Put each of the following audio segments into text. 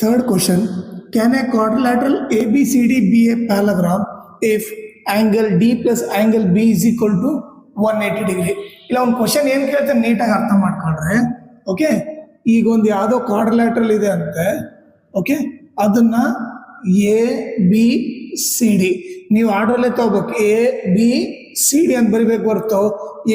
Third question, can a quadrilateral ABCD be a parallelogram if angle D plus angle B is equal to 180 degree? ಇಲ್ಲ ಒಂದು question ಏನು ಕೇಳ್ತಾರೆ ನೀಟಾಗಿ ಅರ್ಥ ಮಾಡ್ಕೊಂಡ್ರೆ, ಓಕೆ, ಈಗ ಒಂದು ಯಾವುದೋ ಕ್ವಾಡ್ರಿಲ್ಯಾಟ್ರಲ್ ಇದೆ ಅಂತೆ, ಓಕೆ, ಅದನ್ನ ಎ ಬಿ ಸಿ ಡಿ ನೀವು ಆರ್ಡ್ರಲ್ಲೇ ತಗೋಬೇಕು. ಎ ಬಿ ಸಿ ಡಿ ಅಂತ ಬರಿಬೇಕು ಹೊರತು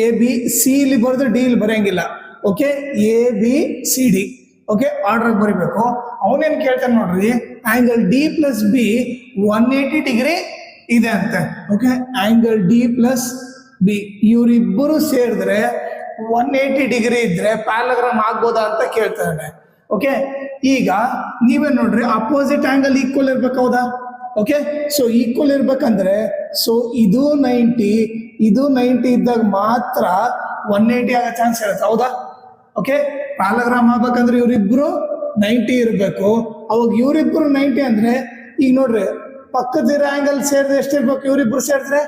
ಎ ಬಿ ಸಿ ಇಲ್ಲಿ ಬರೆದು ಡಿ ಇಲ್ಲಿ ಬರೆಯಂಗಿಲ್ಲ. Okay, A B C D okay order ಬರಿಬೇಕು. ಅವನೇನು ಕೇಳ್ತಾನೆ ನೋಡ್ರಿ, angle D plus B 180 degree ಇದೆ ಅಂತೆ. Okay, angle D plus B ಇವರಿಬ್ಬರು ಸೇರಿದ್ರೆ 180 ಡಿಗ್ರಿ ಇದ್ರೆ ಪ್ಯಾರಲೋಗ್ರಾಮ್ ಆಗ್ಬೋದಾ ಅಂತ ಕೇಳ್ತಾನೆ. ಓಕೆ, ಈಗ ನೀವೇ ನೋಡ್ರಿ, ಅಪೋಸಿಟ್ ಆಂಗಲ್ ಈಕ್ವಲ್ ಇರ್ಬೇಕು, ಹೌದಾ? ಓಕೆ, ಸೊ ಈಕ್ವಲ್ ಇರ್ಬೇಕಂದ್ರೆ ಸೊ ಇದು 90 ಇದು 90 ಇದ್ದಾಗ ಮಾತ್ರ 180 ಆಗೋ ಚಾನ್ಸ್ ಇರುತ್ತೆ, ಹೌದಾ? ಓಕೆ, ಪ್ಯಾರಲೋಗ್ರಾಮ್ ಆಗ್ಬೇಕಂದ್ರೆ ಇವರಿಬ್ರು 90 ಇರಬೇಕು. ಅವಾಗ ಇವರಿಬ್ರು 90 ಅಂದ್ರೆ ಈಗ ನೋಡ್ರಿ, ಪಕ್ಕದಿರೋ ಆಂಗಲ್ ಸೇರಿದ್ರೆ ಎಷ್ಟಿರ್ಬೇಕು? ಇವರಿಬ್ರು ಸೇರಿದ್ರೆ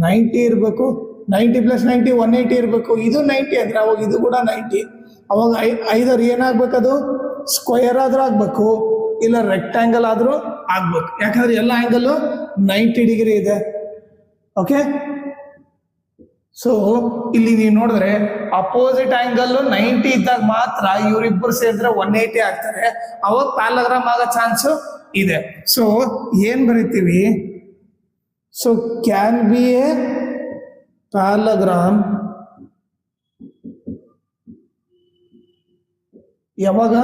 90 ಇರಬೇಕು. 90 ಪ್ಲಸ್ 90 180 ಇರಬೇಕು. ಇದು 90 ಅಂದ್ರೆ ಅವಾಗ ಇದು ಕೂಡ 90. ಅವಾಗ ಐದರ್ ಏನಾಗ್ಬೇಕದು ಸ್ಕ್ವಯರ್ ಆದ್ರೂ ಆಗ್ಬೇಕು, ಇಲ್ಲ ರೆಕ್ಟ್ಯಾಂಗಲ್ ಆದ್ರೂ ಆಗ್ಬೇಕು. ಯಾಕಂದ್ರೆ ಎಲ್ಲ ಆಂಗಲ್ 90 ಡಿಗ್ರಿ ಇದೆ. ಓಕೆ, ಸೊ ಇಲ್ಲಿ ನೀವು ನೋಡಿದ್ರೆ ಅಪೋಸಿಟ್ ಆಂಗಲ್ 90 ಇದ್ದಾಗ ಮಾತ್ರ ಇವರಿಬ್ಬರು ಸೇರಿದ್ರೆ 180 ಆಗ್ತಾರೆ. ಅವಾಗ ಪ್ಯಾರಲೋಗ್ರಾಮ್ ಆಗೋ ಚಾನ್ಸ್ ಇದೆ. ಸೊ ಏನ್ ಬರೀತೀವಿ? So can be a parallelogram ಯಾವಾಗ?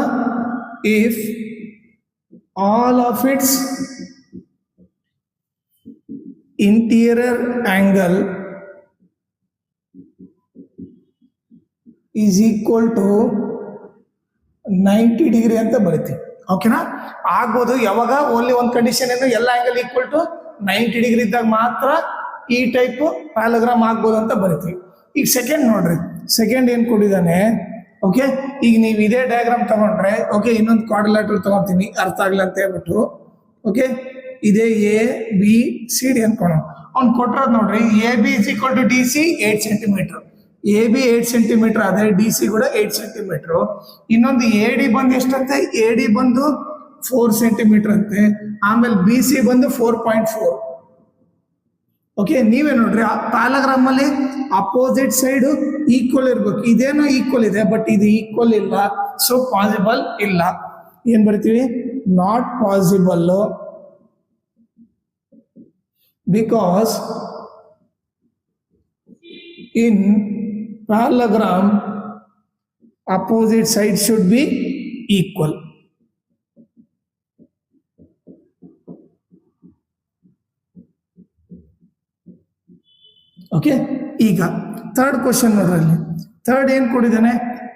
If all of its interior angle is equal to 90 degree ಅಂತ ಬರಿತೀವಿ. ಓಕೆನಾ? ಆಗ್ಬೋದು. ಯಾವಾಗ? ಓನ್ಲಿ ಒಂದು ಕಂಡೀಷನ್ ಏನು, ಎಲ್ಲ ಆಂಗಲ್ ಈಕ್ವಲ್ ಟು 90 ಡಿಗ್ರಿ ಇದ್ದಾಗ ಮಾತ್ರ ಈ ಟೈಪ್ ಪ್ಯಾರಲೋಗ್ರಾಮ್ ಆಗ್ಬೋದು ಅಂತ ಬರಿತೀವಿ. ಈಗ ಸೆಕೆಂಡ್ ನೋಡ್ರಿ, ಸೆಕೆಂಡ್ ಏನ್ ಕೊಟ್ಟಿದ್ದಾನೆ? ಓಕೆ, ಈಗ ನೀವು ಇದೇ ಡಯಾಗ್ರಾಮ್ ತಗೊಂಡ್ರೆ, ಓಕೆ, ಇನ್ನೊಂದು ಕ್ವಾಡ್ರಿಲ್ಯಾಟರಲ್ ತಗೊಂತೀನಿ ಅರ್ಥ ಆಗ್ಲಿ ಅಂತ ಹೇಳ್ಬಿಟ್ಟು, ಓಕೆ, ಇದೇ ಎ ಬಿ ಸಿ ಡಿ ಅನ್ಕೊಳ್ಳೋಣ. ಅವ್ನು ಕೊಟ್ಟಿರೋದು ನೋಡ್ರಿ, A B is equal to D C 8 centimetre, A B 8 centimetre ಅದೇ, ಡಿ ಸಿ ಕೂಡ 8 ಸೆಂಟಿಮೀಟರ್. ಇನ್ನೊಂದು ಎ ಡಿ ಬಂದು ಎಷ್ಟಂತೆ? ಎ ಡಿ ಬಂದು 4 ಸೆಂಟಿಮೀಟರ್ ಅಂತೆ. ಆಮೇಲೆ ಬಿ ಸಿ ಬಂದು 4.4. ಓಕೆ, ನೀವೇ ನೋಡ್ರಿ, ಆ ಪ್ಯಾರಲೋಗ್ರಾಮ್ ಅಲ್ಲಿ ಅಪೋಸಿಟ್ ಸೈಡ್ ಈಕ್ವಲ್ ಇರ್ಬೇಕು. ಇದೇನೋ ಈಕ್ವಲ್ ಇದೆ, ಬಟ್ ಇದು ಈಕ್ವಲ್ ಇಲ್ಲ, ಸೊ ಪಾಸಿಬಲ್ ಇಲ್ಲ. ಏನ್ ಬರಿತೀವಿ? Not possible, because in parallelogram opposite side should be equal. Okay, ಈಗ ಥರ್ಡ್ ಕ್ವಶನ್ ನೋಡ್ರಲ್ಲಿ, ಥರ್ಡ್ ಏನ್ ಕೊಟ್ಟಿದ್ದಾನೆ?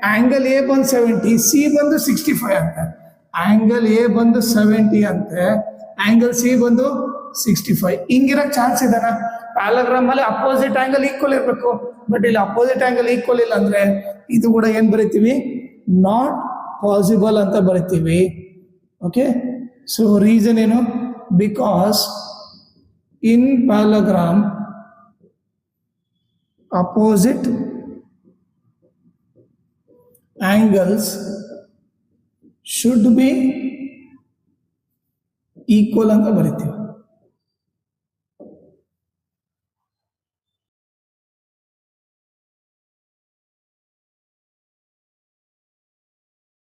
ಆಂಗಲ್ ಎ ಬಂದು 70, ಸಿ ಬಂದು 65 ಅಂತ. ಆಂಗಲ್ ಎ ಬಂದು 70 ಅಂತೆ, ಆಂಗಲ್ ಸಿ ಬಂದು 65. ಹಿಂಗಿರಕ್ ಚಾನ್ಸ್ ಇದೆನ? ಪ್ಯಾರಲೋಗ್ರಾಮ್ ಅಲ್ಲಿ ಅಪೋಸಿಟ್ ಆಂಗಲ್ ಈಕ್ವಲ್ ಇರಬೇಕು, ಬಟ್ ಇಲ್ಲಿ ಅಪೋಸಿಟ್ ಆಂಗಲ್ ಈಕ್ವಲ್ ಇಲ್ಲ ಅಂದ್ರೆ ಇದು ಕೂಡ ಏನ್ ಬರಿತೀವಿ? ನಾಟ್ ಪಾಸಿಬಲ್ ಅಂತ ಬರಿತೀವಿ. ಓಕೆ, ಸೊ ರೀಸನ್ ಏನು? Because in parallelogram opposite angles should be equal ಅಂತ ಬರಿತೀವಿ.